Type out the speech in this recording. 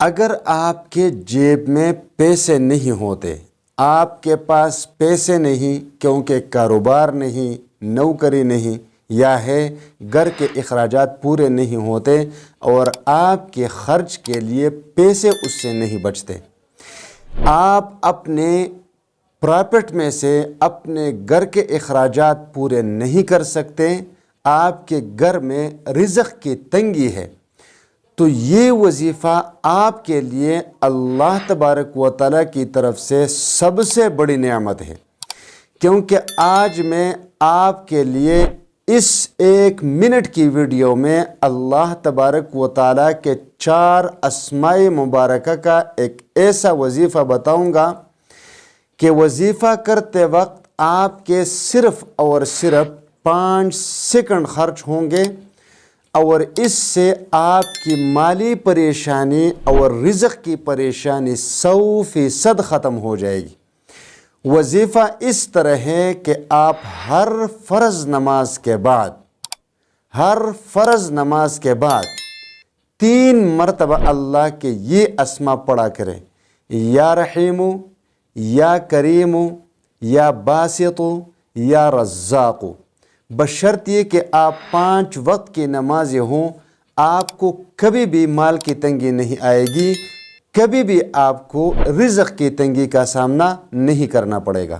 اگر آپ کے جیب میں پیسے نہیں ہوتے، آپ کے پاس پیسے نہیں کیونکہ کاروبار نہیں، نوکری نہیں، یا ہے گھر کے اخراجات پورے نہیں ہوتے اور آپ کے خرچ کے لیے پیسے اس سے نہیں بچتے، آپ اپنے پراپرٹ میں سے اپنے گھر کے اخراجات پورے نہیں کر سکتے، آپ کے گھر میں رزق کی تنگی ہے، تو یہ وظیفہ آپ کے لیے اللہ تبارک و تعالیٰ کی طرف سے سب سے بڑی نعمت ہے، کیونکہ آج میں آپ کے لیے اس 1 منٹ کی ویڈیو میں اللہ تبارک و تعالیٰ کے 4 اسماء مبارکہ کا ایک ایسا وظیفہ بتاؤں گا کہ وظیفہ کرتے وقت آپ کے صرف اور صرف 5 سیکنڈ خرچ ہوں گے اور اس سے آپ کی مالی پریشانی اور رزق کی پریشانی 100% ختم ہو جائے گی۔ وظیفہ اس طرح ہے کہ آپ ہر فرض نماز کے بعد 3 مرتبہ اللہ کے یہ اسماء پڑھا کریں، یا رحیمو، یا کریمو، یا باسطو، یا رزاقو، بشرط یہ کہ آپ 5 وقت کی نمازیں ہوں، آپ کو کبھی بھی مال کی تنگی نہیں آئے گی، کبھی بھی آپ کو رزق کی تنگی کا سامنا نہیں کرنا پڑے گا۔